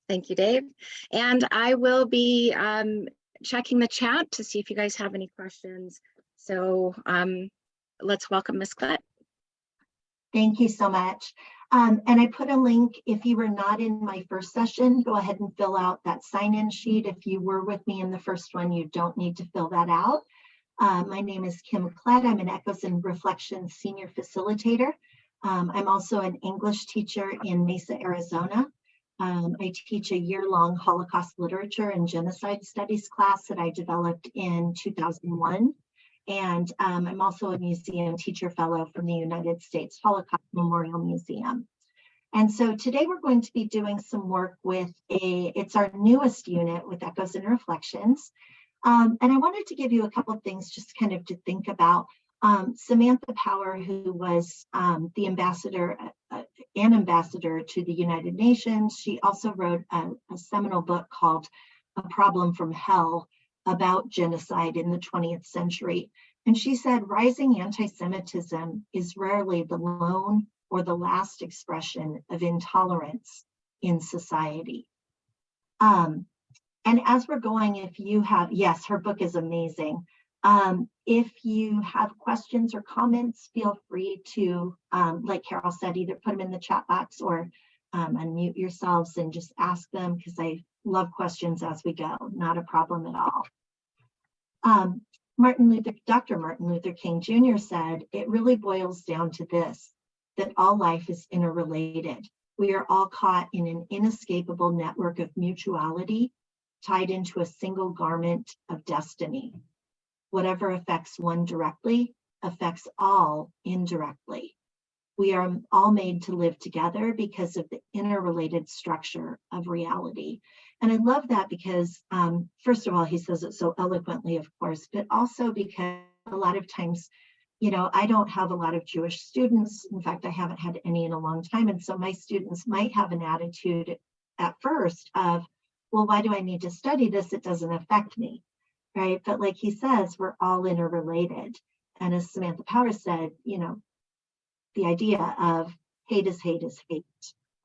Thank you, Dave. And I will be checking the chat to see if you guys have any questions. So let's welcome Ms. Klett. Thank you so much. And I put a link. If you were not in my first session, go ahead and fill out that sign-in sheet. If you were with me in the first one, you don't need to fill that out. My name is Kim Klett. I'm an Echoes and Reflections Senior Facilitator. I'm also an English teacher in Mesa, Arizona. I teach a year-long Holocaust literature and genocide studies class that I developed in 2001. And I'm also a museum teacher fellow from the United States Holocaust Memorial Museum. And so today we're going to be doing some work with it's our newest unit with Echoes and Reflections. And I wanted to give you a couple of things just kind of to think about. Samantha Power, who was an ambassador to the United Nations, she also wrote a seminal book called A Problem from Hell about genocide in the 20th century. And she said, rising anti-Semitism is rarely the lone or the last expression of intolerance in society. And as we're going, if you have, yes, her book is amazing. If you have questions or comments, feel free to, like Carol said, either put them in the chat box or unmute yourselves and just ask them, because I love questions as we go, not a problem at all. Dr. Martin Luther King Jr. said, it really boils down to this, that all life is interrelated. We are all caught in an inescapable network of mutuality, tied into a single garment of destiny. Whatever affects one directly affects all indirectly. We are all made to live together because of the interrelated structure of reality. And I love that because, first of all, he says it so eloquently, of course, but also because a lot of times, you know, I don't have a lot of Jewish students. In fact, I haven't had any in a long time. And so my students might have an attitude at first of, well, why do I need to study this? It doesn't affect me, right? But like he says, we're all interrelated. And as Samantha Power said, you know, the idea of hate is hate,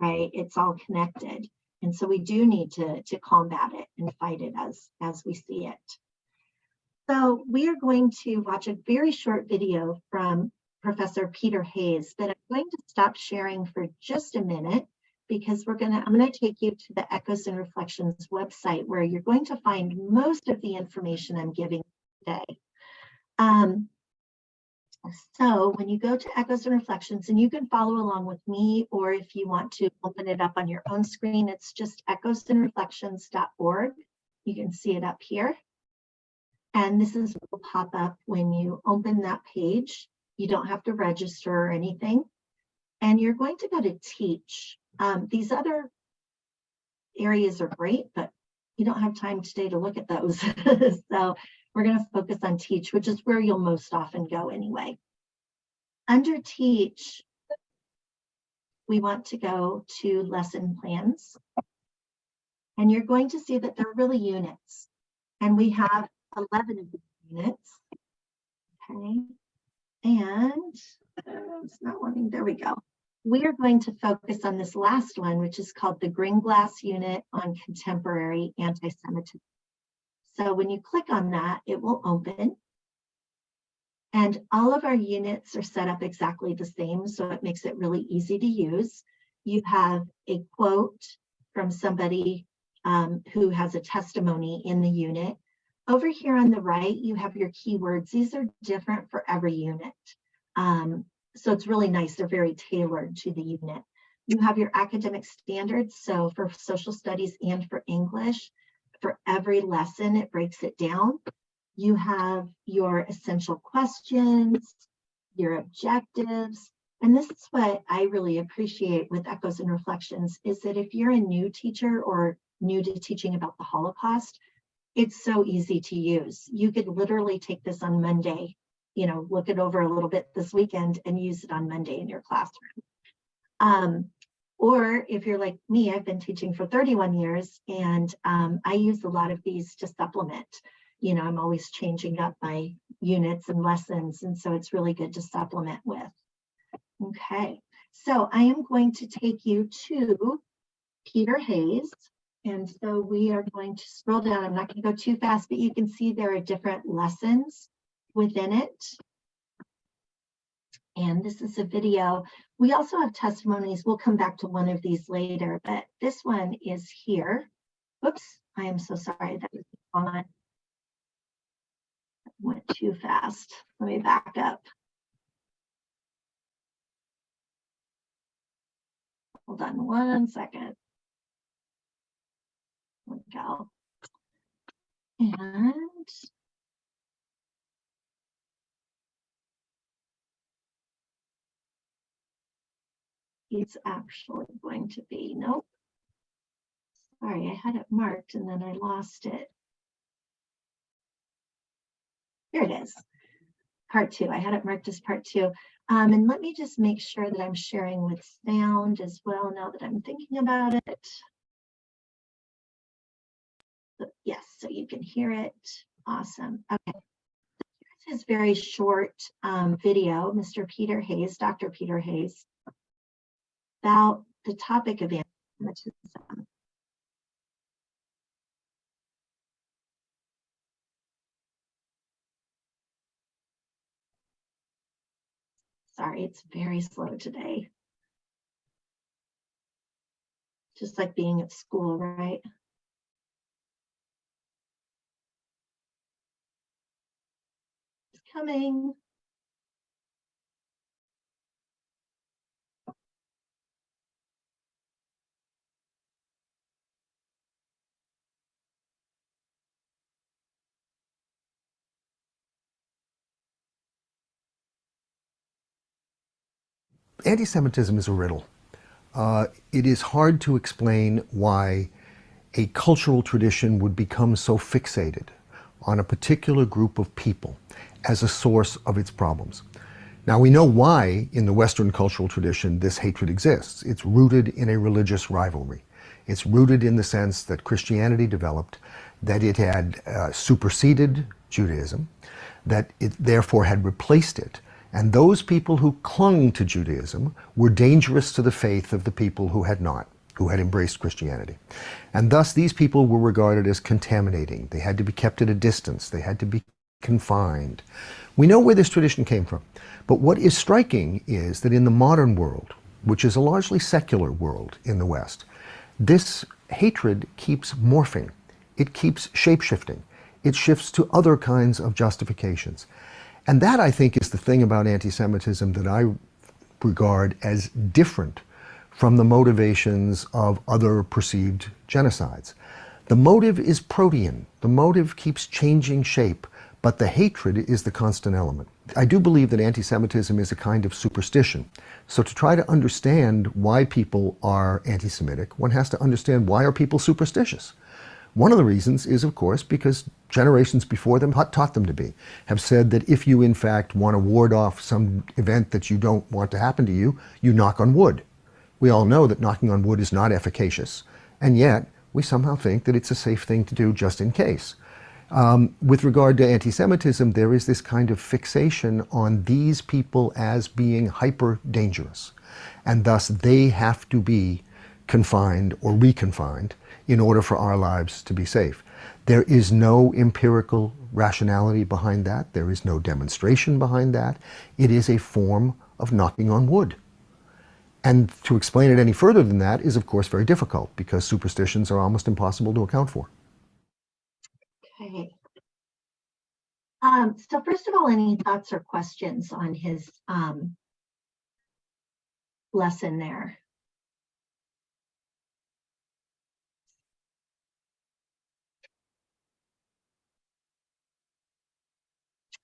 right? It's all connected. And so we do need to combat it and fight it as we see it. So we are going to watch a very short video from Professor Peter Hayes, but I'm going to stop sharing for just a minute because I'm going to take you to the Echoes and Reflections website where you're going to find most of the information I'm giving today. So when you go to Echoes and Reflections, and you can follow along with me, or if you want to open it up on your own screen, it's just echoesandreflections.org. You can see it up here. And this is what will pop up when you open that page. You don't have to register or anything. And you're going to go to Teach. These other areas are great, but you don't have time today to look at those. So we're going to focus on Teach, which is where you'll most often go anyway. Under Teach, we want to go to Lesson Plans. And you're going to see that they're really units. And we have 11 of these units. Okay. And it's not wanting, there we go. We are going to focus on this last one, which is called the Green Glass Unit on Contemporary Anti-Semitism. So when you click on that, it will open. And all of our units are set up exactly the same, so it makes it really easy to use. You have a quote from somebody who has a testimony in the unit. Over here on the right, you have your keywords. These are different for every unit. So it's really nice. They're very tailored to the unit. You have your academic standards. So for social studies and for English, for every lesson, it breaks it down. You have your essential questions, your objectives. And this is what I really appreciate with Echoes and Reflections, is that if you're a new teacher or new to teaching about the Holocaust, it's so easy to use. You could literally take this on Monday, you know, look it over a little bit this weekend and use it on Monday in your classroom. Or if you're like me, I've been teaching for 31 years and I use a lot of these to supplement. You know, I'm always changing up my units and lessons, and so it's really good to supplement with. Okay, so I am going to take you to Peter Hayes. And so we are going to scroll down. I'm not going to go too fast, but you can see there are different lessons within it. And this is a video. We also have testimonies. We'll come back to one of these later, but this one is here. Whoops, I am so sorry. That was on. Went too fast. Let me back up. Hold on one second. There we go. And it's actually going to be, nope. Sorry, I had it marked and then I lost it. Here it is, part 2. I had it marked as part 2. And let me just make sure that I'm sharing with sound as well now that I'm thinking about it. So, yes, so you can hear it. Awesome. Okay. Here's his very short video, Mr. Peter Hayes, Dr. Peter Hayes, about the topic of antisemitism. Sorry, it's very slow today. Just like being at school, right? It's coming. Anti-Semitism is a riddle. It is hard to explain why a cultural tradition would become so fixated on a particular group of people as a source of its problems. Now, we know why in the Western cultural tradition this hatred exists. It's rooted in a religious rivalry. It's rooted in the sense that Christianity developed, that it had superseded Judaism, that it therefore had replaced it. And those people who clung to Judaism were dangerous to the faith of the people who had not, who had embraced Christianity. And thus these people were regarded as contaminating. They had to be kept at a distance. They had to be confined. We know where this tradition came from. But what is striking is that in the modern world, which is a largely secular world in the West, this hatred keeps morphing. It keeps shape-shifting. It shifts to other kinds of justifications. And that, I think, is the thing about anti-Semitism that I regard as different from the motivations of other perceived genocides. The motive is protean. The motive keeps changing shape, but the hatred is the constant element. I do believe that anti-Semitism is a kind of superstition. So to try to understand why people are anti-Semitic, one has to understand why are people superstitious. One of the reasons is, of course, because generations before them taught them to be, have said that if you, in fact, want to ward off some event that you don't want to happen to you, you knock on wood. We all know that knocking on wood is not efficacious, and yet we somehow think that it's a safe thing to do just in case. With regard to anti-Semitism, there is this kind of fixation on these people as being hyper-dangerous, and thus they have to be confined or reconfined in order for our lives to be safe. There is no empirical rationality behind that. There is no demonstration behind that. It is a form of knocking on wood. And to explain it any further than that is, of course, very difficult because superstitions are almost impossible to account for. Okay. So first of all, any thoughts or questions on his lesson there?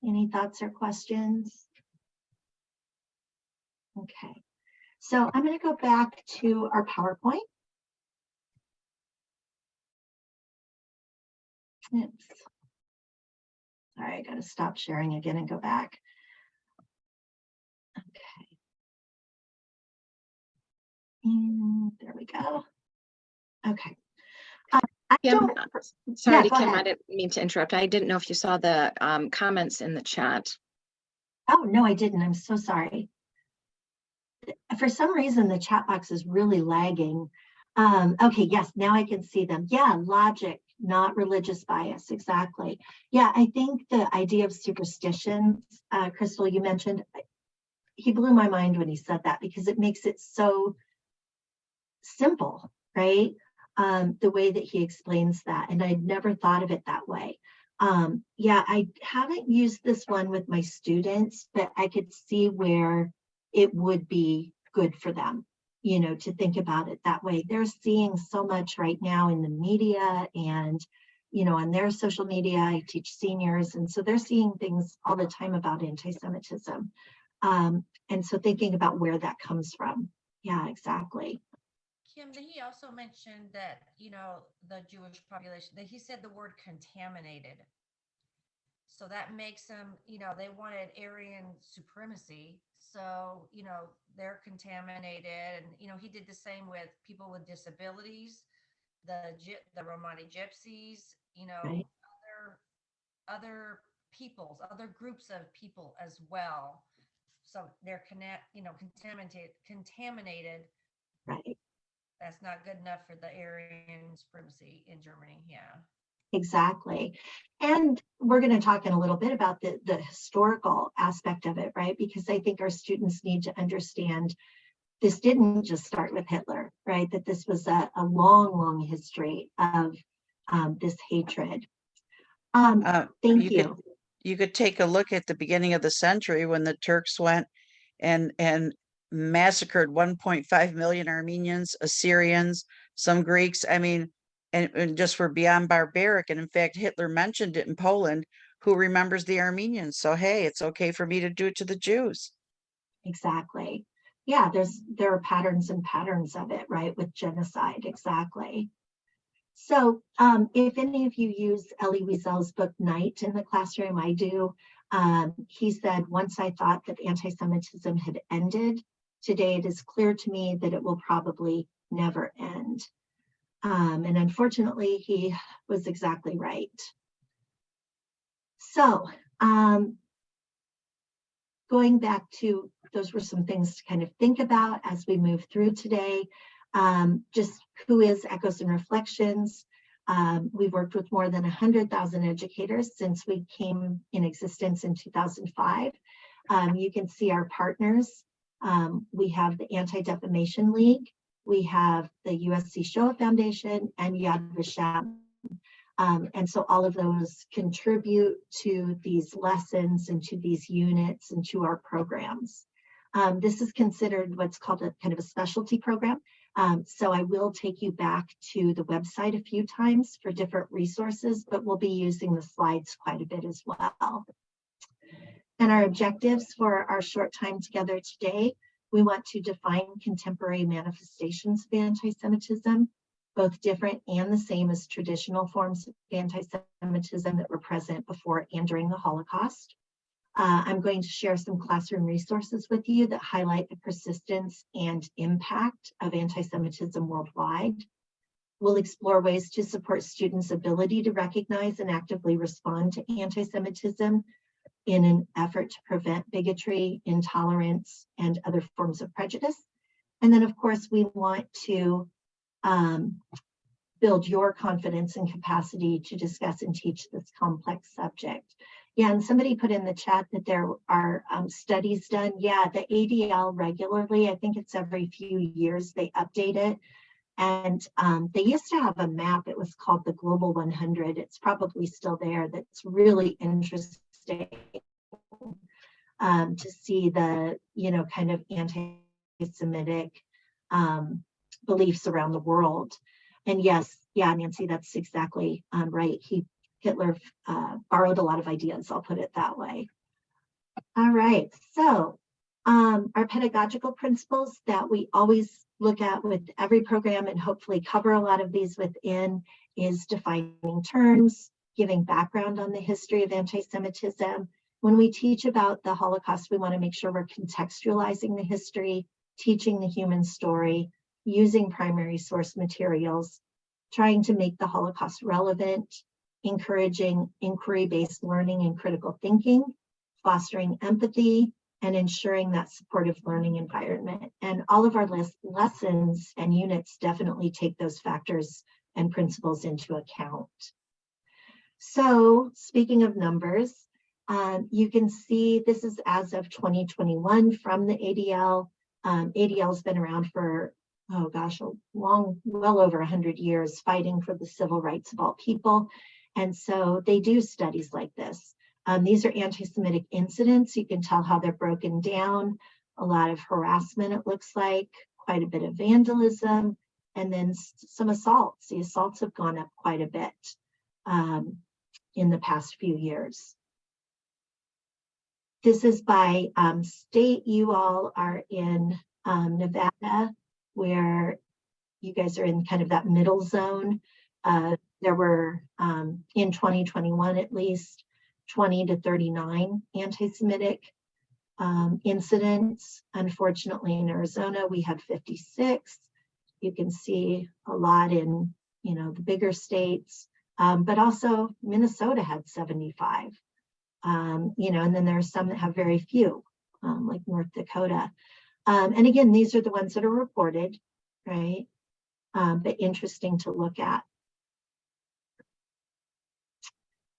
Any thoughts or questions? Okay, so I'm going to go back to our PowerPoint. Oops. Sorry, I got to stop sharing again and go back. Okay. And there we go. Okay. Kim, sorry, yeah, Kim, ahead. I didn't mean to interrupt. I didn't know if you saw the comments in the chat. Oh, no, I didn't. I'm so sorry. For some reason, the chat box is really lagging. Okay, yes, now I can see them. Yeah, logic, not religious bias, exactly. Yeah, I think the idea of superstitions, Crystal, you mentioned, he blew my mind when he said that because it makes it so simple, right? The way that he explains that, and I'd never thought of it that way. Yeah, I haven't used this one with my students, but I could see where it would be good for them, you know, to think about it that way. They're seeing so much right now in the media and, you know, on their social media. I teach seniors, and so they're seeing things all the time about anti-Semitism. And so thinking about where that comes from. Yeah, exactly. Kim, then he also mentioned that, the Jewish population, that he said the word contaminated. So that makes them, they wanted Aryan supremacy. So, they're contaminated. And, he did the same with people with disabilities, the Romani gypsies, Right. other peoples, other groups of people as well. So they're contaminated. Right. That's not good enough for the Aryan supremacy in Germany. Yeah. Exactly. And we're going to talk in a little bit about the historical aspect of it, right? Because I think our students need to understand this didn't just start with Hitler, right? That this was a long, long history of this hatred. Thank you. You could take a look at the beginning of the century when the Turks went and massacred 1.5 million Armenians, Assyrians, some Greeks. I mean, and just were beyond barbaric. And in fact, Hitler mentioned it in Poland. Who remembers the Armenians? So hey, it's okay for me to do it to the Jews. Exactly. Yeah, there are patterns and patterns of it, right? With genocide, exactly. So if any of you use Elie Wiesel's book Night in the classroom, I do. He said, once I thought that anti-Semitism had ended, today it is clear to me that it will probably never end. And unfortunately, he was exactly right. So going back to, those were some things to kind of think about as we move through today. Just who is Echoes and Reflections? We've worked with more than 100,000 educators since we came in existence in 2005. You can see our partners. We have the Anti-Defamation League, we have the USC Shoah Foundation, and Yad Vashem. And so all of those contribute to these lessons and to these units and to our programs. This is considered what's called a kind of a specialty program. So I will take you back to the website a few times for different resources, but we'll be using the slides quite a bit as well. And our objectives for our short time together today, we want to define contemporary manifestations of anti-Semitism, both different and the same as traditional forms of anti-Semitism that were present before and during the Holocaust. I'm going to share some classroom resources with you that highlight the persistence and impact of anti-Semitism worldwide. We'll explore ways to support students' ability to recognize and actively respond to anti-Semitism in an effort to prevent bigotry, intolerance, and other forms of prejudice. And then, of course, we want to build your confidence and capacity to discuss and teach this complex subject. Yeah, and somebody put in the chat that there are studies done. Yeah, the ADL regularly, I think it's every few years, they update it. And they used to have a map, it was called the Global 100. It's probably still there. That's really interesting to see the, kind of anti-Semitic beliefs around the world. And yes, yeah, Nancy, that's exactly right. Hitler borrowed a lot of ideas, I'll put it that way. All right, so our pedagogical principles that we always look at with every program and hopefully cover a lot of these within is defining terms, giving background on the history of anti-Semitism. When we teach about the Holocaust, we want to make sure we're contextualizing the history, teaching the human story, using primary source materials, trying to make the Holocaust relevant, encouraging inquiry-based learning and critical thinking, fostering empathy, and ensuring that supportive learning environment. And all of our lessons and units definitely take those factors and principles into account. So speaking of numbers, you can see this is as of 2021 from the ADL. ADL has been around for, oh gosh, well over 100 years, fighting for the civil rights of all people. And so they do studies like this. These are anti-Semitic incidents. You can tell how they're broken down. A lot of harassment, it looks like, quite a bit of vandalism, and then some assaults. The assaults have gone up quite a bit in the past few years. This is by state. You all are in Nevada, where you guys are in kind of that middle zone. There were, in 2021 at least, 20 to 39 anti-Semitic incidents. Unfortunately, in Arizona, we had 56. You can see a lot in, the bigger states, but also Minnesota had 75. And then there are some that have very few, like North Dakota. And again, these are the ones that are reported, right? But interesting to look at.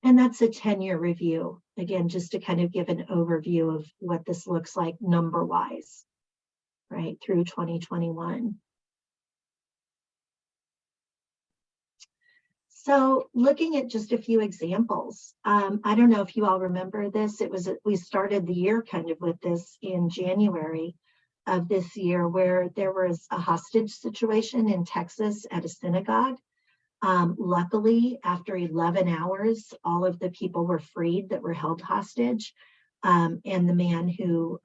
And that's a 10-year review. Again, just to kind of give an overview of what this looks like number-wise, right, through 2021. So looking at just a few examples, I don't know if you all remember this. We started the year kind of with this in January of this year, where there was a hostage situation in Texas at a synagogue. Luckily, after 11 hours, all of the people were freed that were held hostage, and the man who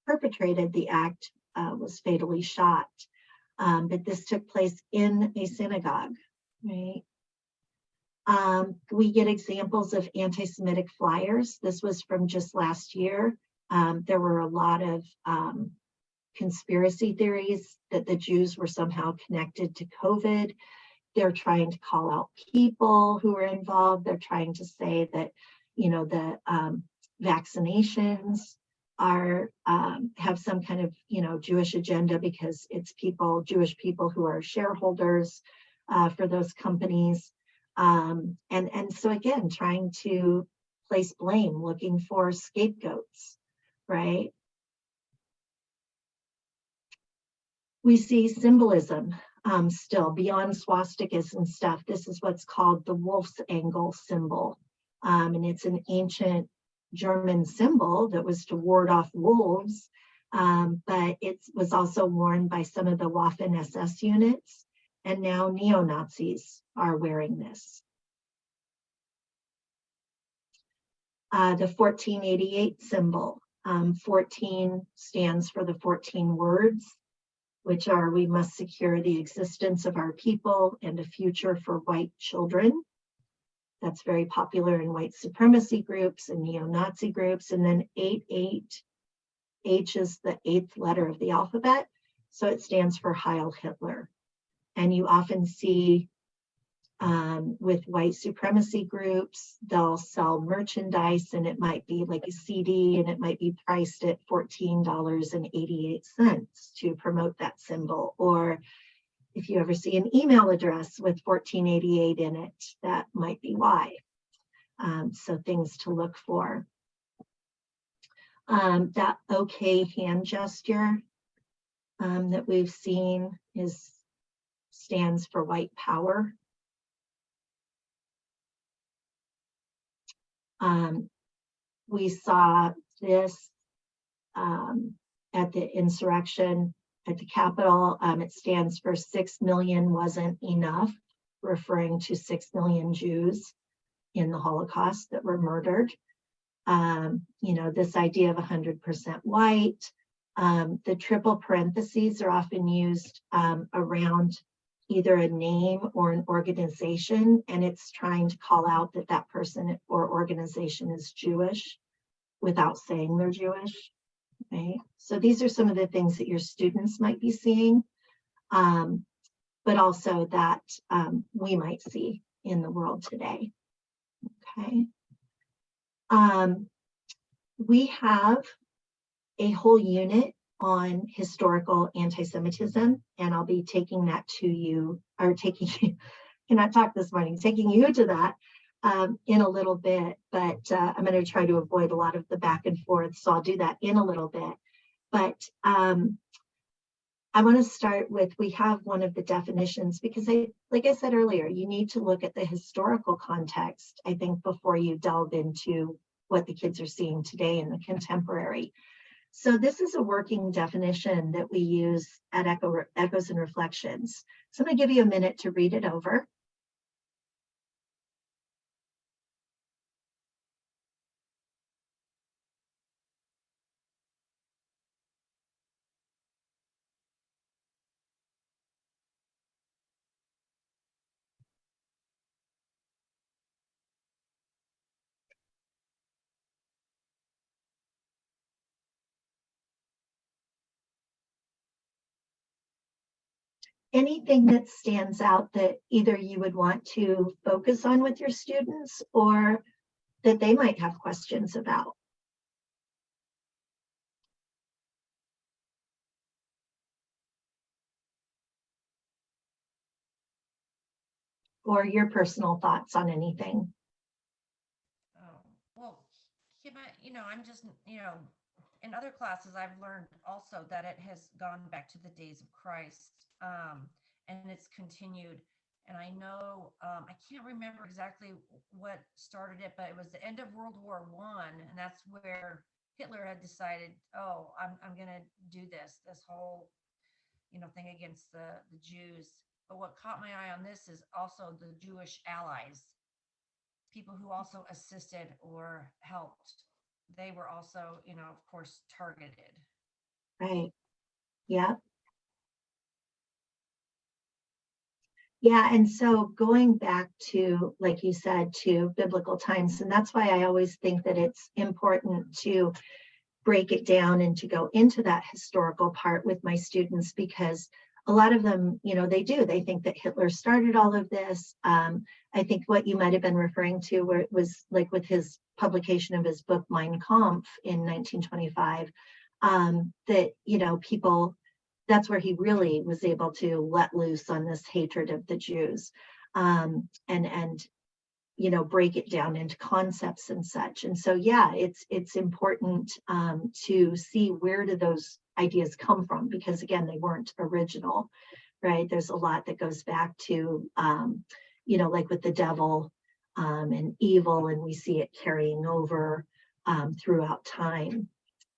perpetrated the act was fatally shot. But this took place in a synagogue, right? We get examples of anti-Semitic flyers. This was from just last year. There were a lot of conspiracy theories that the Jews were somehow connected to COVID. They're trying to call out people who are involved. They're trying to say that, the vaccinations are have some kind of, Jewish agenda, because it's Jewish people who are shareholders for those companies. And so again, trying to place blame, looking for scapegoats, right? We see symbolism still beyond swastikas and stuff. This is what's called the wolf's angle symbol. And it's an ancient German symbol that was to ward off wolves, but it was also worn by some of the Waffen SS units, and now neo-Nazis are wearing this. The 1488 symbol. 14 stands for the 14 words, which are: we must secure the existence of our people and a future for white children. That's very popular in white supremacy groups and neo-Nazi groups. And then 88, H is the 8th letter of the alphabet, so it stands for Heil Hitler. And you often see with white supremacy groups, they'll sell merchandise, and it might be like a CD, and it might be priced at $14.88 to promote that symbol. Or if you ever see an email address with 1488 in it, that might be why. So things to look for. That okay hand gesture that we've seen stands for white power. We saw this at the insurrection at the Capitol. It stands for 6 million wasn't enough, referring to 6 million Jews in the Holocaust that were murdered. This idea of 100% white. The triple parentheses are often used around either a name or an organization, and it's trying to call out that that person or organization is Jewish without saying they're Jewish. Okay, so these are some of the things that your students might be seeing, but also that we might see in the world today. Okay, we have a whole unit on historical anti-Semitism, and I'll be taking that to you, or taking you, cannot talk this morning, taking you to that in a little bit, but I'm going to try to avoid a lot of the back and forth, so I'll do that in a little bit. But I want to start with, we have one of the definitions, because like I said earlier, you need to look at the historical context, I think, before you delve into what the kids are seeing today in the contemporary. So this is a working definition that we use at Echoes and Reflections. So I'm going to give you a minute to read it over. Anything that stands out that either you would want to focus on with your students or that they might have questions about? Or your personal thoughts on anything? Oh, well, I'm just, in other classes, I've learned also that it has gone back to the days of Christ, and it's continued. And I know, I can't remember exactly what started it, but it was the end of World War I, and that's where Hitler had decided, oh, I'm going to do this whole, thing against the Jews. But what caught my eye on this is also the Jewish allies, people who also assisted or helped. They were also, of course, targeted. Right. Yeah. Yeah, and so going back to, like you said, to biblical times, and that's why I always think that it's important to break it down and to go into that historical part with my students, because a lot of them, they think that Hitler started all of this. I think what you might have been referring to where it was like with his publication of his book Mein Kampf in 1925, that, people, that's where he really was able to let loose on this hatred of the Jews, and break it down into concepts and such. And so, yeah, it's important to see where do those ideas come from, because again, they weren't original, right? There's a lot that goes back to, like with the devil and evil, and we see it carrying over throughout time,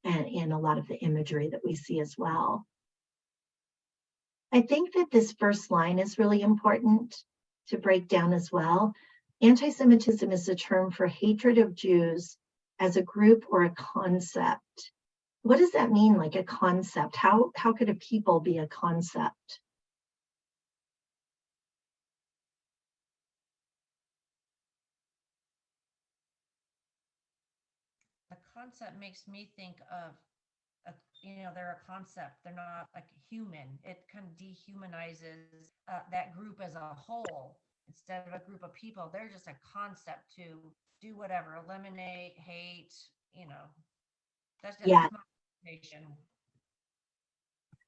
and in a lot of the imagery that we see as well. I think that this first line is really important to break down as well. Anti-Semitism is a term for hatred of Jews as a group or a concept. What does that mean, like a concept? How could a people be a concept? The concept makes me think of, they're a concept. They're not like human. It kind of dehumanizes that group as a whole. Instead of a group of people, they're just a concept to do whatever, eliminate, hate, that's Yeah. my interpretation.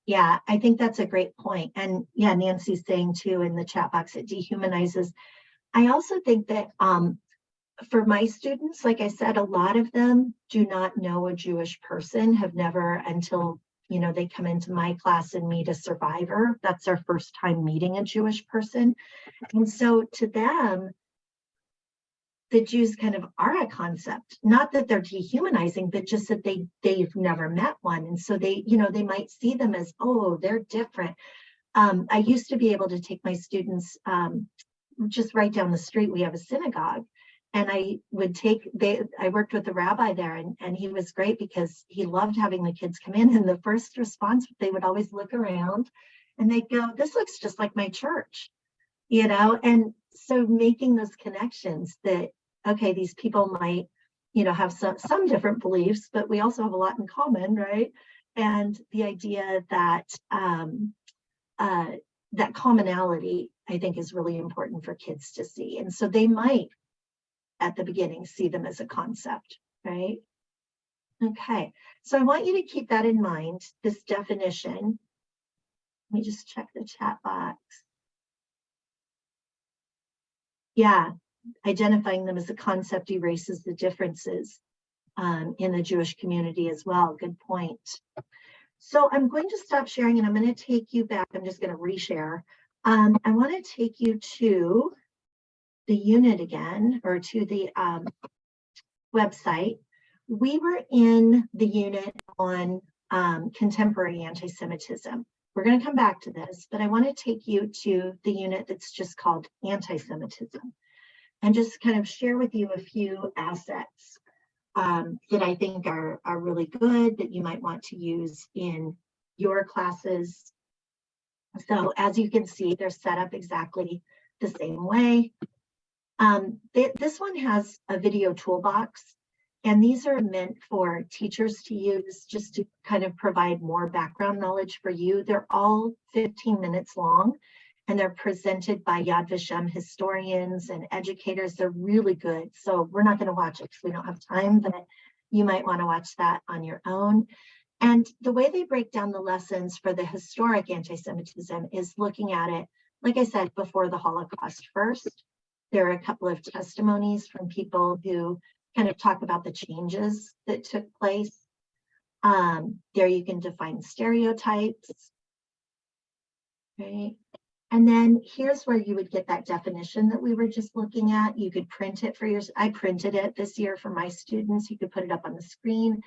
Yeah, I think that's a great point. And yeah, Nancy's saying too in the chat box, it dehumanizes. I also think that for my students, like I said, a lot of them do not know a Jewish person, have never, until they come into my class and meet a survivor. That's their first time meeting a Jewish person. And so to them, the Jews kind of are a concept, not that they're dehumanizing, but just that they've never met one. And so they might see them as, oh, they're different. I used to be able to take my students just right down the street. We have a synagogue, and I worked with the rabbi there, and he was great because he loved having the kids come in. And the first response, they would always look around and they'd go, this looks just like my church, and so making those connections that, okay, these people might, have some different beliefs, but we also have a lot in common, right? And the idea that that commonality, I think, is really important for kids to see. And so they might, at the beginning, see them as a concept, right? Okay, so I want you to keep that in mind, this definition. Let me just check the chat box. Yeah, identifying them as a concept erases the differences in the Jewish community as well. Good point. So I'm going to stop sharing and I'm going to take you back. I'm just going to reshare. I want to take you to the unit again, or to the website. We were in the unit on contemporary anti-Semitism. We're going to come back to this, but I want to take you to the unit that's just called Antisemitism and just kind of share with you a few assets that I think are really good that you might want to use in your classes. So as you can see, they're set up exactly the same way. This one has a video toolbox, and these are meant for teachers to use just to kind of provide more background knowledge for you. They're all 15 minutes long, and they're presented by Yad Vashem historians and educators. They're really good. So we're not going to watch it because we don't have time, but you might want to watch that on your own. And the way they break down the lessons for the historic anti-Semitism is looking at it, like I said, before the Holocaust first. There are a couple of testimonies from people who kind of talk about the changes that took place. There you can define stereotypes, right? And then here's where you would get that definition that we were just looking at. You could print it for yours. I printed it this year for my students. You could put it up on the screen.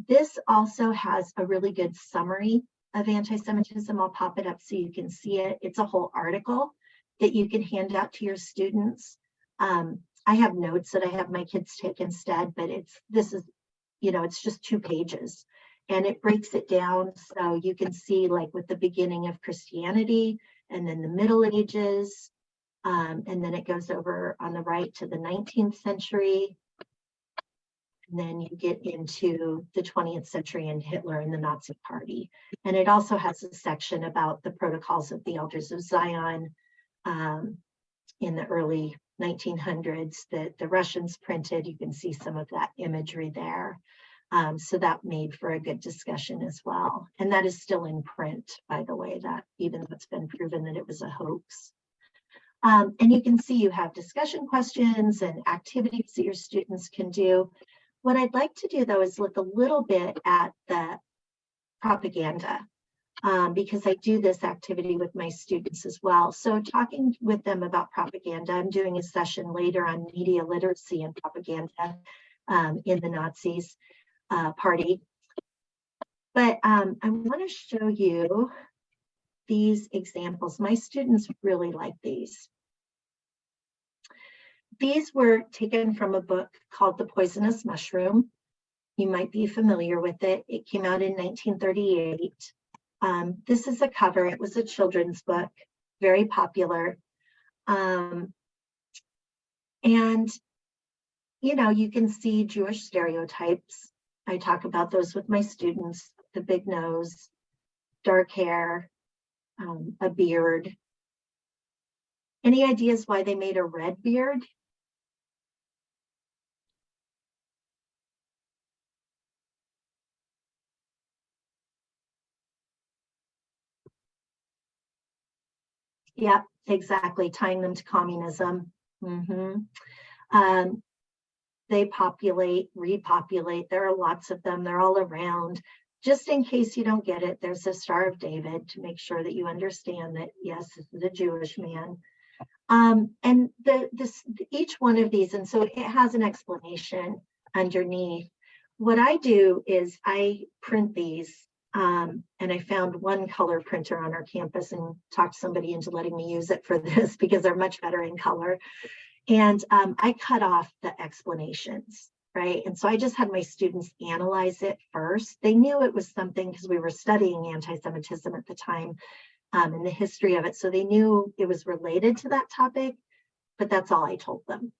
This also has a really good summary of anti-Semitism. I'll pop it up so you can see it. It's a whole article that you can hand out to your students. I have notes that I have my kids take instead, but it's just 2 pages, and it breaks it down so you can see, like, with the beginning of Christianity, and then the Middle Ages, and then it goes over on the right to the 19th century. And then you get into the 20th century and Hitler and the Nazi Party. And it also has a section about the protocols of the Elders of Zion in the early 1900s that the Russians printed. You can see some of that imagery there. So that made for a good discussion as well. And that is still in print, by the way, that even though it's been proven that it was a hoax. And you can see you have discussion questions and activities that your students can do. What I'd like to do, though, is look a little bit at the propaganda, because I do this activity with my students as well. So talking with them about propaganda, I'm doing a session later on media literacy and propaganda in the Nazis party. But I want to show you these examples. My students really like these. These were taken from a book called The Poisonous Mushroom. You might be familiar with it. It came out in 1938. This is a cover. It was a children's book, very popular. And, you can see Jewish stereotypes. I talk about those with my students: the big nose, dark hair, a beard. Any ideas why they made a red beard? Yeah, exactly. Tying them to communism. They populate, repopulate. There are lots of them. They're all around. Just in case you don't get it, there's a Star of David to make sure that you understand that, yes, this is a Jewish man. And each one of these, and so it has an explanation underneath. What I do is I print these, and I found one color printer on our campus and talked somebody into letting me use it for this because they're much better in color. And I cut off the explanations, right? And so I just had my students analyze it first. They knew it was something because we were studying anti-Semitism at the time and the history of it. So they knew it was related to that topic, but that's all I told them.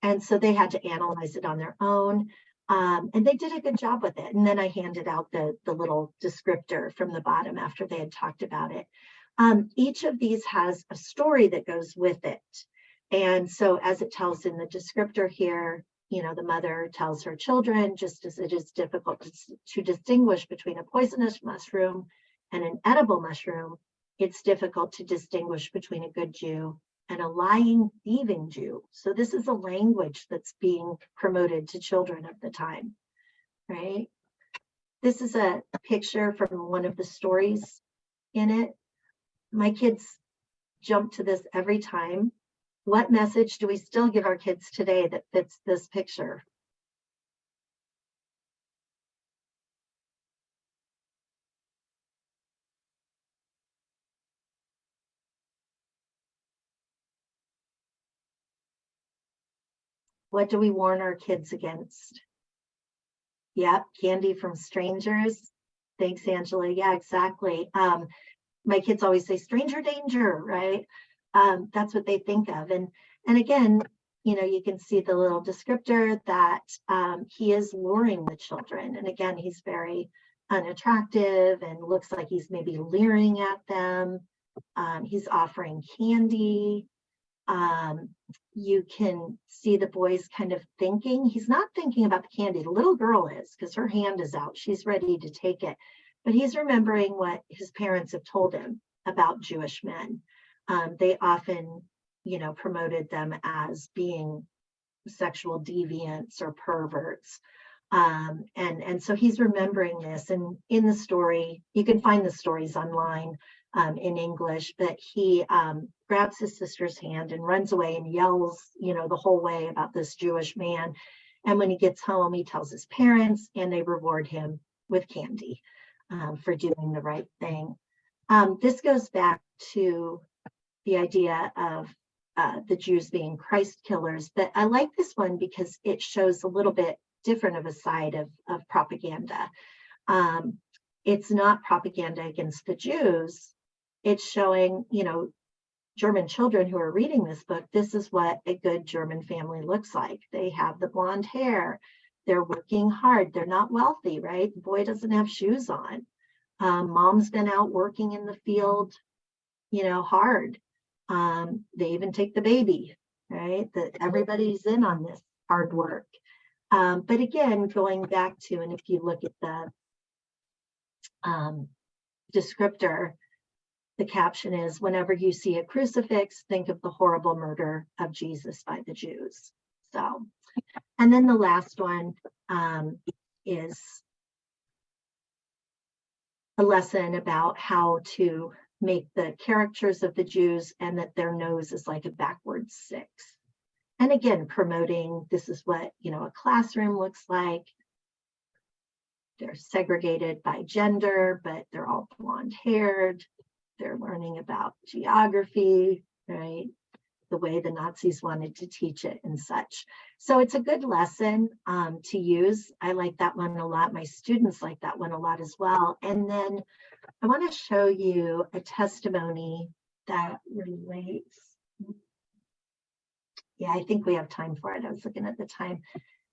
And so they had to analyze it on their own. And they did a good job with it. And then I handed out the little descriptor from the bottom after they had talked about it. Each of these has a story that goes with it. And so as it tells in the descriptor here, the mother tells her children, just as it is difficult to distinguish between a poisonous mushroom and an edible mushroom, it's difficult to distinguish between a good Jew and a lying, thieving Jew. So this is a language that's being promoted to children of the time, right? This is a picture from one of the stories in it. My kids jump to this every time. What message do we still give our kids today that fits this picture? What do we warn our kids against? Yep, candy from strangers. Thanks, Angela. Yeah, exactly. My kids always say stranger danger, right? That's what they think of. And again, you can see the little descriptor that he is luring the children. And again, he's very unattractive and looks like he's maybe leering at them. He's offering candy. You can see the boys kind of thinking. He's not thinking about the candy. The little girl is, because her hand is out. She's ready to take it. But he's remembering what his parents have told him about Jewish men. They often, promoted them as being sexual deviants or perverts. And so he's remembering this. And in the story, you can find the stories online in English, but he grabs his sister's hand and runs away and yells, the whole way about this Jewish man. And when he gets home, he tells his parents, and they reward him with candy for doing the right thing. This goes back to the idea of the Jews being Christ killers, but I like this one because it shows a little bit different of a side of propaganda. It's not propaganda against the Jews. It's showing, German children who are reading this book, this is what a good German family looks like. They have the blonde hair. They're working hard. They're not wealthy, right? The boy doesn't have shoes on. Mom's been out working in the field, hard. They even take the baby, right? That everybody's in on this hard work. But again, going back to, and if you look at the descriptor, the caption is, whenever you see a crucifix, think of the horrible murder of Jesus by the Jews. So, and then the last one is a lesson about how to make the caricatures of the Jews and that their nose is like a backwards 6. And again, promoting this is what, a classroom looks like. They're segregated by gender, but they're all blonde haired. They're learning about geography, right? The way the Nazis wanted to teach it and such. So it's a good lesson to use. I like that one a lot. My students like that one a lot as well. And then I want to show you a testimony that relates. Yeah, I think we have time for it. I was looking at the time.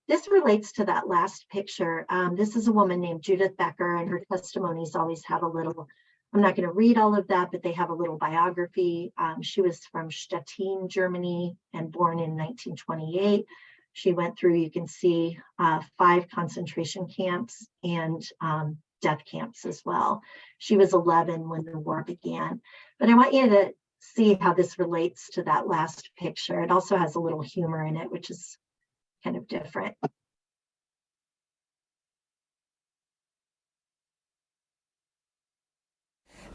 This relates to that last picture. This is a woman named Judith Becker, and her testimonies always have a little, I'm not going to read all of that, but they have a little biography. She was from Stettin, Germany, and born in 1928. She went through, you can see, 5 concentration camps and death camps as well. She was 11 when the war began. But I want you to see how this relates to that last picture. It also has a little humor in it, which is kind of different.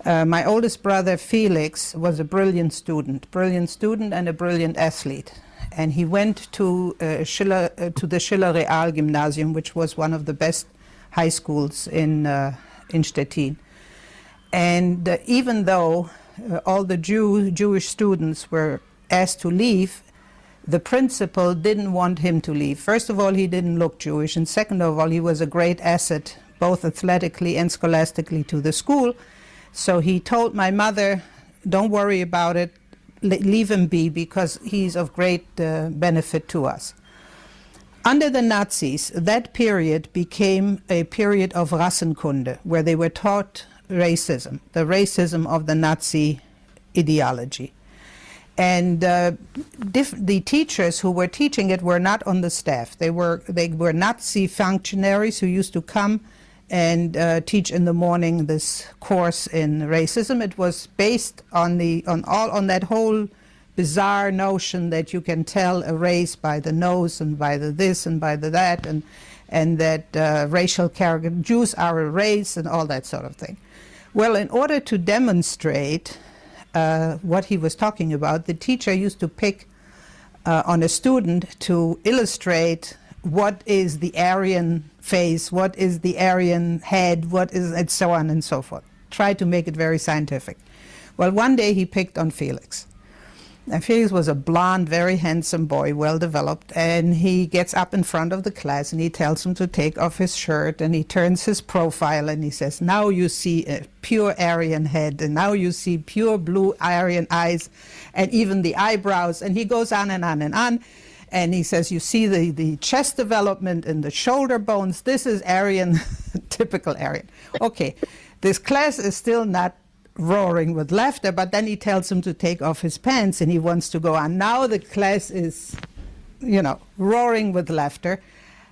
My oldest brother, Felix, was a brilliant student and a brilliant athlete. And he went to the Schiller Realgymnasium, which was one of the best high schools in Stettin. And even though all the Jewish students were asked to leave, the principal didn't want him to leave. First of all, he didn't look Jewish, and second of all, he was a great asset, both athletically and scholastically, to the school. So he told my mother, don't worry about it, leave him be, because he's of great benefit to us. Under the Nazis, that period became a period of Rassenkunde, where they were taught racism, the racism of the Nazi ideology. And the teachers who were teaching it were not on the staff. They were Nazi functionaries who used to come and teach in the morning this course in racism. It was based on that whole bizarre notion that you can tell a race by the nose and by the this and by the that, and that racial character, Jews are a race and all that sort of thing. Well, in order to demonstrate what he was talking about, the teacher used to pick on a student to illustrate what is the Aryan face, what is the Aryan head, what is, and so on and so forth. Try to make it very scientific. Well, one day he picked on Felix. And Felix was a blonde, very handsome boy, well developed, and he gets up in front of the class and he tells him to take off his shirt, and he turns his profile and he says, now you see a pure Aryan head, and now you see pure blue Aryan eyes, and even the eyebrows, and he goes on and on and on. And he says, you see the chest development and the shoulder bones, this is Aryan, typical Aryan. Okay, this class is still not roaring with laughter, but then he tells him to take off his pants and he wants to go on. Now the class is, roaring with laughter,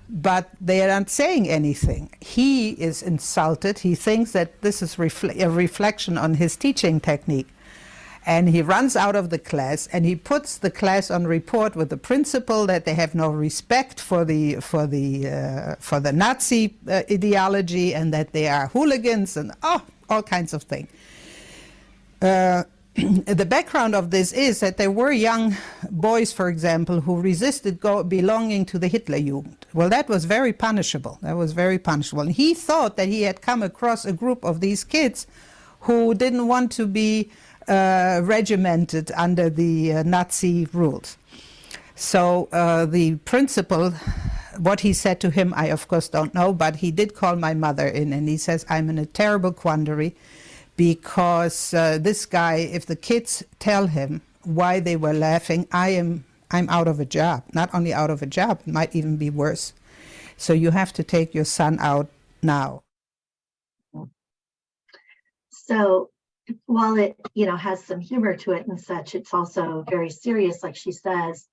but they are not saying anything. He is insulted. He thinks that this is a reflection on his teaching technique. And he runs out of the class and he puts the class on report with the principal that they have no respect for the Nazi ideology and that they are hooligans and all kinds of things. The background of this is that there were young boys, for example, who resisted belonging to the Hitlerjugend. Well, that was very punishable. And he thought that he had come across a group of these kids who didn't want to be regimented under the Nazi rules. So the principal, what he said to him, I of course don't know, but he did call my mother in and he says, I'm in a terrible quandary, because this guy, if the kids tell him why they were laughing, I'm out of a job. Not only out of a job, it might even be worse. So you have to take your son out now. So while it has some humor to it and such, it's also very serious, like she says,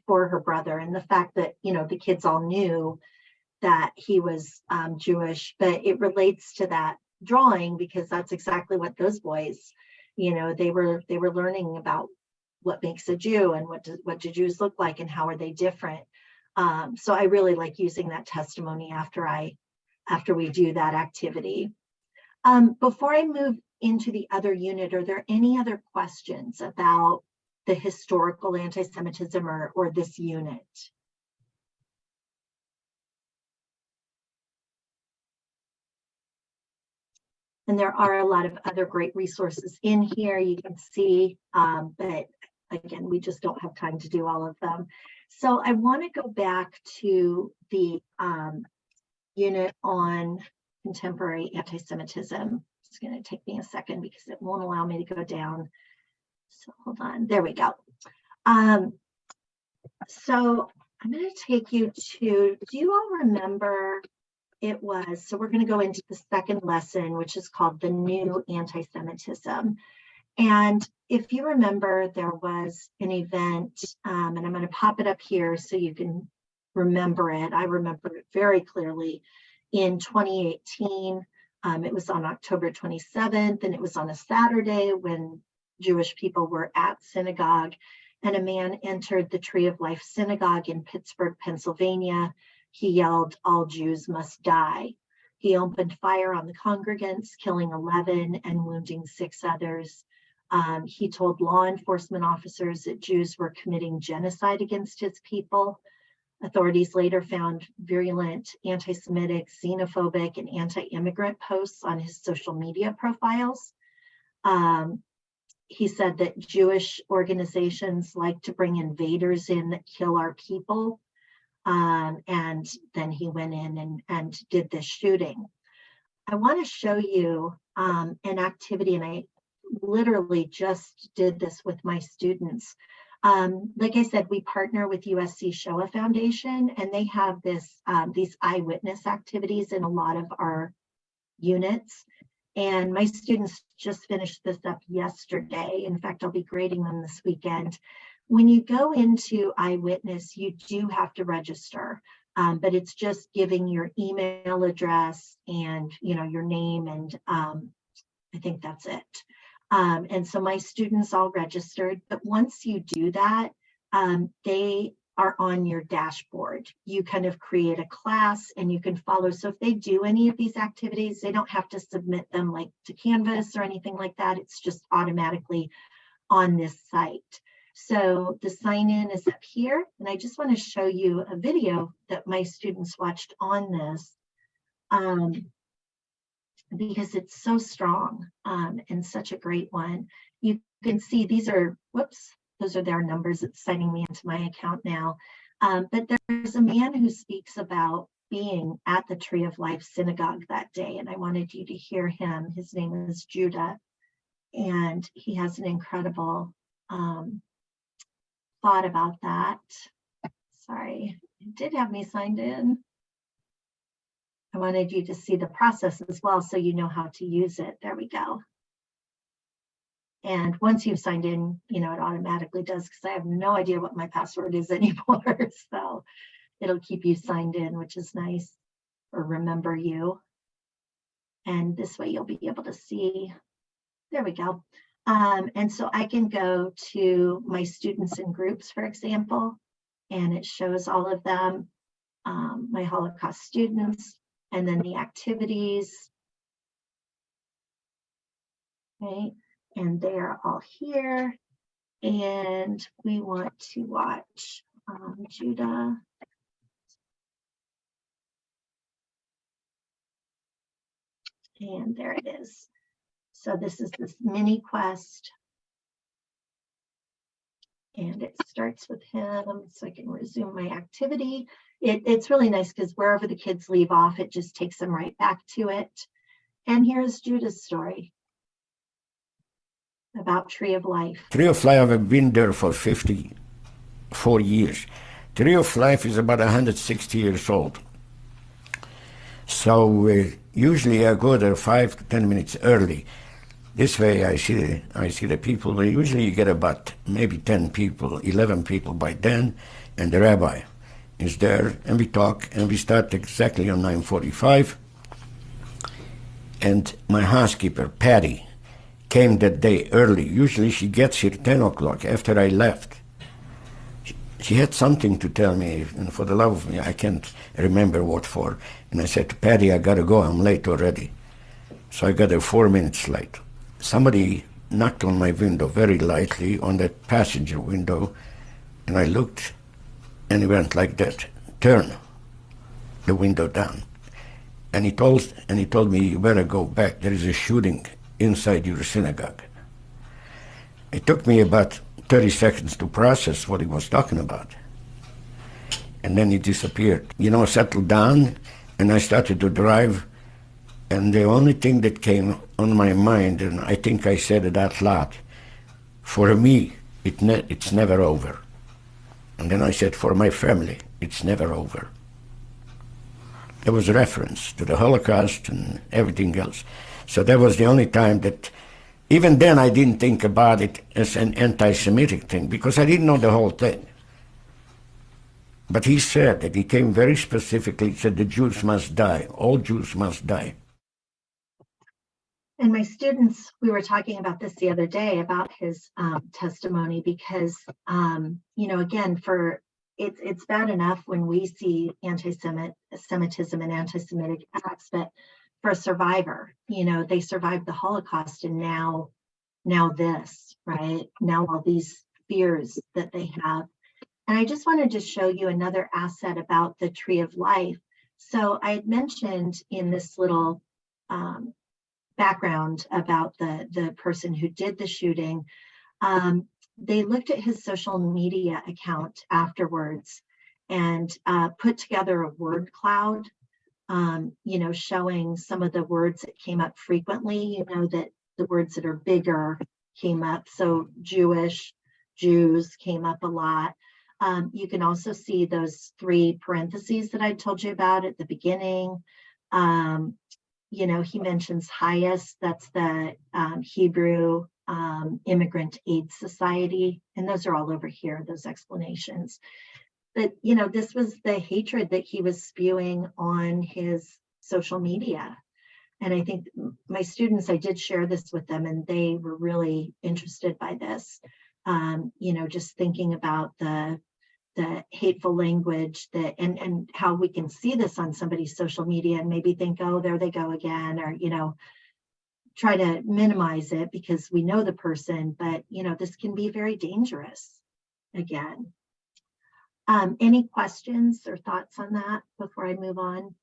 for her brother, and the fact that the kids all knew that he was Jewish, but it relates to that drawing because that's exactly what those boys, they were learning about what makes a Jew and what do Jews look like and how are they different. So I really like using that testimony after we do that activity. Before I move into the other unit, are there any other questions about the historical anti-Semitism or this unit? And there are a lot of other great resources in here you can see, but again, we just don't have time to do all of them. So I want to go back to the unit on contemporary anti-Semitism. It's going to take me a second because it won't allow me to go down. So hold on, there we go. So I'm going to take you to, do you all remember so we're going to go into the second lesson, which is called The New Anti-Semitism. And if you remember, there was an event, and I'm going to pop it up here so you can remember it. I remember it very clearly in 2018. It was on October 27th, and it was on a Saturday when Jewish people were at synagogue, and a man entered the Tree of Life Synagogue in Pittsburgh, Pennsylvania. He yelled, "All Jews must die." He opened fire on the congregants, killing 11 and wounding 6 others. He told law enforcement officers that Jews were committing genocide against his people. Authorities later found virulent anti-Semitic, xenophobic, and anti-immigrant posts on his social media profiles. He said that Jewish organizations like to bring invaders in that kill our people. And then he went in and did this shooting. I want to show you an activity, and I literally just did this with my students. Like I said, we partner with USC Shoah Foundation, and they have these eyewitness activities in a lot of our units. And my students just finished this up yesterday. In fact, I'll be grading them this weekend. When you go into Eyewitness, you do have to register, but it's just giving your email address and your name, and I think that's it. And so my students all registered, but once you do that, they are on your dashboard. You kind of create a class and you can follow. So if they do any of these activities, they don't have to submit them like to Canvas or anything like that. It's just automatically on this site. So the sign in is up here. And I just want to show you a video that my students watched on this because it's so strong and such a great one. You can see these are, whoops, those are their numbers. It's signing me into my account now. But there's a man who speaks about being at the Tree of Life Synagogue that day, and I wanted you to hear him. His name is Judah, and he has an incredible thought about that. Sorry, it did have me signed in. I wanted you to see the process as well so you know how to use it. There we go. And once you've signed in, it automatically does, because I have no idea what my password is anymore. So it'll keep you signed in, which is nice, or remember you. And this way you'll be able to see. There we go. And so I can go to my students in groups, for example, and it shows all of them, my Holocaust students, and then the activities. Okay. And they're all here, and we want to watch Judah. And there it is. So this is this mini quest, and it starts with him. So I can resume my activity. It's really nice because wherever the kids leave off, it just takes them right back to it. And here's Judah's story about Tree of Life. Tree of Life, I've been there for 54 years. Tree of Life is about 160 years old. So usually I go there 5 to 10 minutes early. This way I see the people. Usually you get about maybe 10 people, 11 people by then, and the rabbi is there, and we talk, and we start exactly on 9:45. And my housekeeper, Patty, came that day early. Usually she gets here 10 o'clock after I left. She had something to tell me, and for the love of me, I can't remember what for. And I said to Patty, I gotta go, I'm late already. So I got there 4 minutes late. Somebody knocked on my window very lightly, on that passenger window, and I looked, and he went like that, turn the window down. And he told me, you better go back, there is a shooting inside your synagogue. It took me about 30 seconds to process what he was talking about. And then he disappeared. Settled down, and I started to drive, and the only thing that came on my mind, and I think I said it out loud, for me, it's never over. And then I said, for my family, it's never over. There was a reference to the Holocaust and everything else. So that was the only time that, even then I didn't think about it as an anti-Semitic thing, because I didn't know the whole thing. But he said that he came very specifically, said the Jews must die, all Jews must die. And my students, we were talking about this the other day about his testimony, because, again, it's bad enough when we see anti-Semitism and anti-Semitic acts, but for a survivor, they survived the Holocaust, and now this, right? Now all these fears that they have. And I just wanted to show you another asset about the Tree of Life. So I had mentioned in this little background about the person who did the shooting, they looked at his social media account afterwards and put together a word cloud, showing some of the words that came up frequently, that the words that are bigger came up. So Jewish, Jews came up a lot. You can also see those 3 parentheses that I told you about at the beginning. You know, he mentions HIAS, that's the Hebrew Immigrant Aid Society, and those are all over here, those explanations. But, you know, this was the hatred that he was spewing on his social media. And I think my students, I did share this with them, and they were really interested by this. You know, just thinking about the hateful language that and how we can see this on somebody's social media and maybe think, oh, there they go again, or, you know, try to minimize it because we know the person, but, you know, this can be very dangerous again. Any questions or thoughts on that before I move on?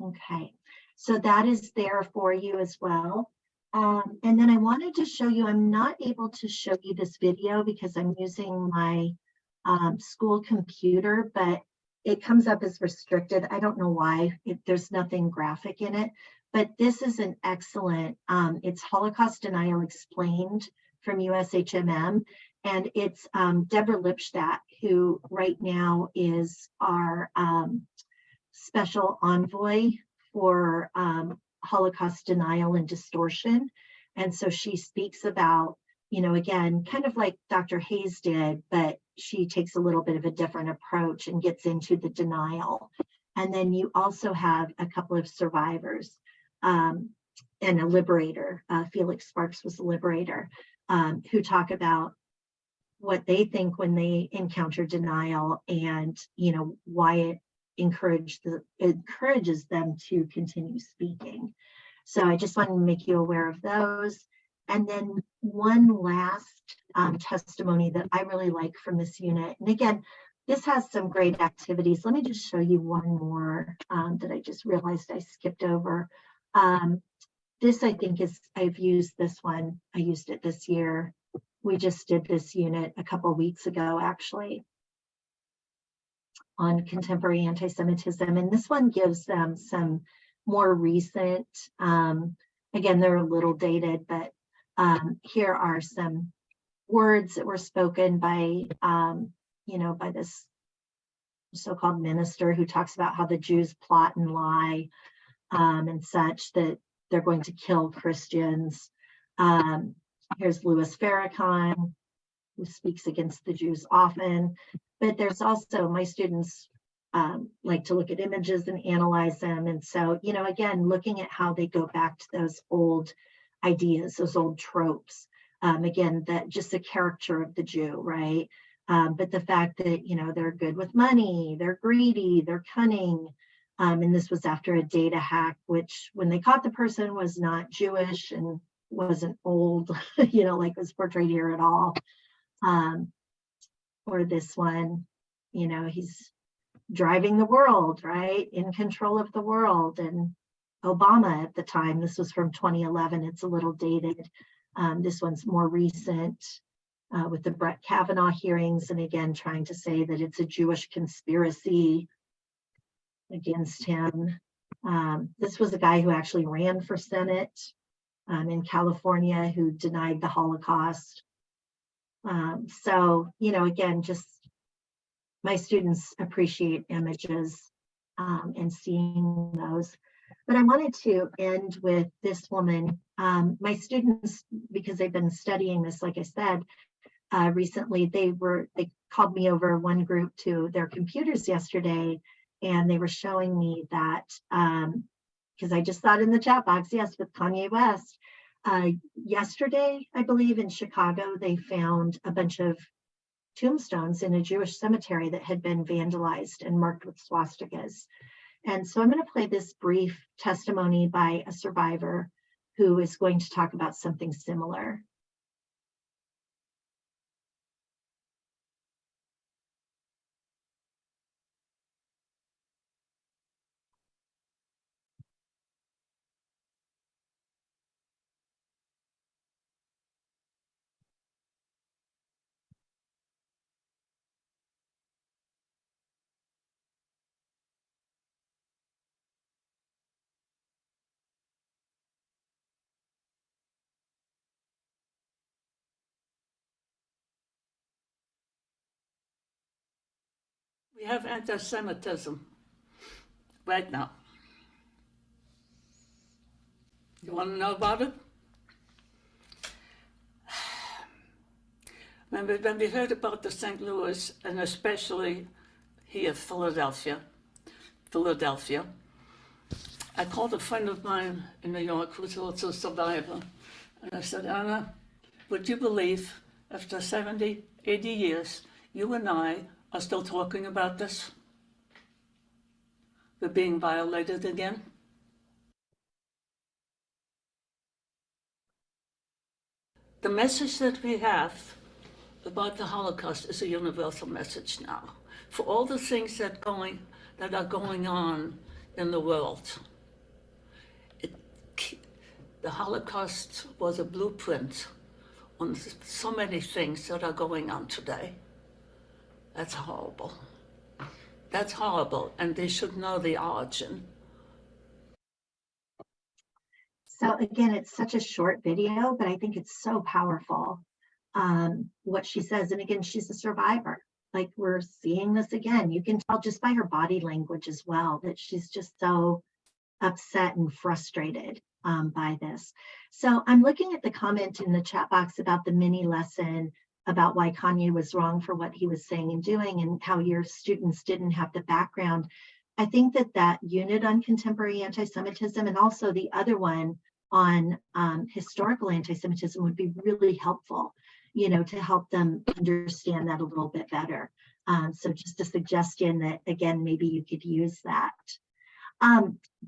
Okay, so that is there for you as well. And then I wanted to show you, I'm not able to show you this video because I'm using my school computer, but it comes up as restricted. I don't know why, there's nothing graphic in it, but this is an excellent, it's Holocaust Denial Explained from USHMM. And it's Deborah Lipstadt, who right now is our special envoy for Holocaust denial and distortion. And so she speaks about, you know, again, kind of like Dr. Hayes did, but she takes a little bit of a different approach and gets into the denial. And then you also have a couple of survivors and a liberator, Felix Sparks was a liberator, who talk about what they think when they encounter denial and, you know, why it encourages them to continue speaking. So I just wanted to make you aware of those. And then one last testimony that I really like from this unit. And again, this has some great activities. Let me just show you one more that I just realized I skipped over. This I think is, I've used this one. I used it this year. We just did this unit a couple of weeks ago, actually, on contemporary anti-Semitism. And this one gives them some more recent, again, they're a little dated, but here are some words that were spoken by, you know, by this so-called minister who talks about how the Jews plot and lie and such, that they're going to kill Christians. Here's Louis Farrakhan, who speaks against the Jews often. But there's also, my students like to look at images and analyze them. And so, you know, again, looking at how they go back to those old ideas, those old tropes. Again, that just the character of the Jew, right? But the fact that, you know, they're good with money, they're greedy, they're cunning. And this was after a data hack, which when they caught the person was not Jewish and wasn't old, you know, like was portrayed here at all. Or this one, you know, he's driving the world, right? In control of the world. And Obama at the time, this was from 2011, it's a little dated. This one's more recent with the Brett Kavanaugh hearings. And again, trying to say that it's a Jewish conspiracy against him. This was a guy who actually ran for Senate in California who denied the Holocaust. So, you know, again, just my students appreciate images and seeing those. But I wanted to end with this woman. My students, because they've been studying this, like I said, recently, they called me over one group to their computers yesterday, and they were showing me that, because I just thought in the chat box, yes, with Kanye West, yesterday, I believe in Chicago, they found a bunch of tombstones in a Jewish cemetery that had been vandalized and marked with swastikas. And so I'm going to play this brief testimony by a survivor who is going to talk about something similar. We have anti-Semitism right now. You want to know about it? When we heard about the St. Louis, and especially here, Philadelphia, I called a friend of mine in New York who's also a survivor, and I said, Anna, would you believe after 70, 80 years, you and I are still talking about this? We're being violated again. The message that we have about the Holocaust is a universal message now. For all the things that are going on in the world, the Holocaust was a blueprint on so many things that are going on today. That's horrible. That's horrible, and they should know the origin. So again, it's such a short video, but I think it's so powerful, what she says. And again, she's a survivor. Like, we're seeing this again. You can tell just by her body language as well that she's just so upset and frustrated by this. So I'm looking at the comment in the chat box about the mini lesson about why Kanye was wrong for what he was saying and doing, and how your students didn't have the background. I think that unit on contemporary anti-Semitism, and also the other one on historical anti-Semitism, would be really helpful, to help them understand that a little bit better. So just a suggestion that, again, maybe you could use that.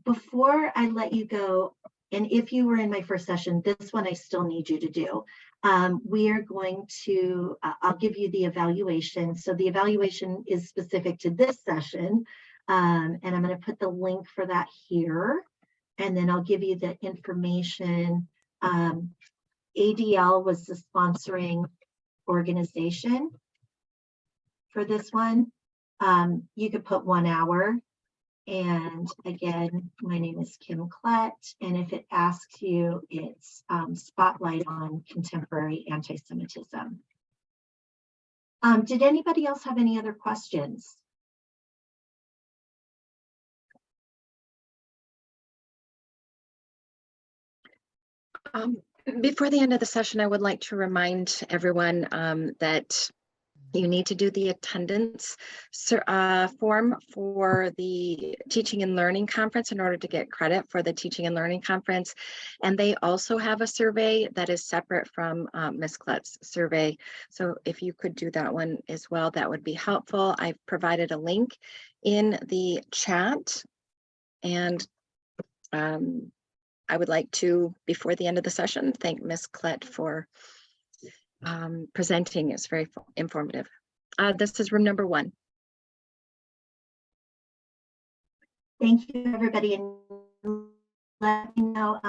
Before I let you go, and if you were in my first session, this one I still need you to do. We are going to, I'll give you the evaluation. So the evaluation is specific to this session. And I'm going to put the link for that here. And then I'll give you the information. ADL was the sponsoring organization for this one. You could put 1 hour. And again, my name is Kim Klett. And if it asks you, it's Spotlight on Contemporary Anti-Semitism. Did anybody else have any other questions? Before the end of the session, I would like to remind everyone that you need to do the attendance form for the Teaching and Learning Conference in order to get credit for the Teaching and Learning Conference. And they also have a survey that is separate from Ms. Klett's survey. So if you could do that one as well, that would be helpful. I've provided a link in the chat, and I would like to, before the end of the session, thank Ms. Klett for presenting. It's very informative. This is room number 1. Thank you, everybody. And let me know.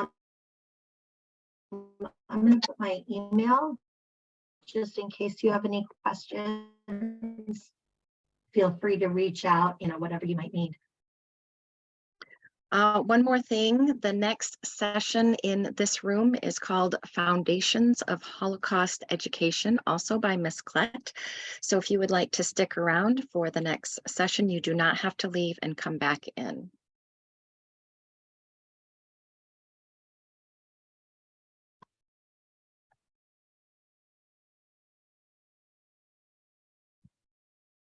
I'm going to put my email just in case you have any questions. Feel free to reach out, whatever you might need. One more thing, the next session in this room is called Foundations of Holocaust Education, also by Ms. Klett. So if you would like to stick around for the next session, you do not have to leave and come back in.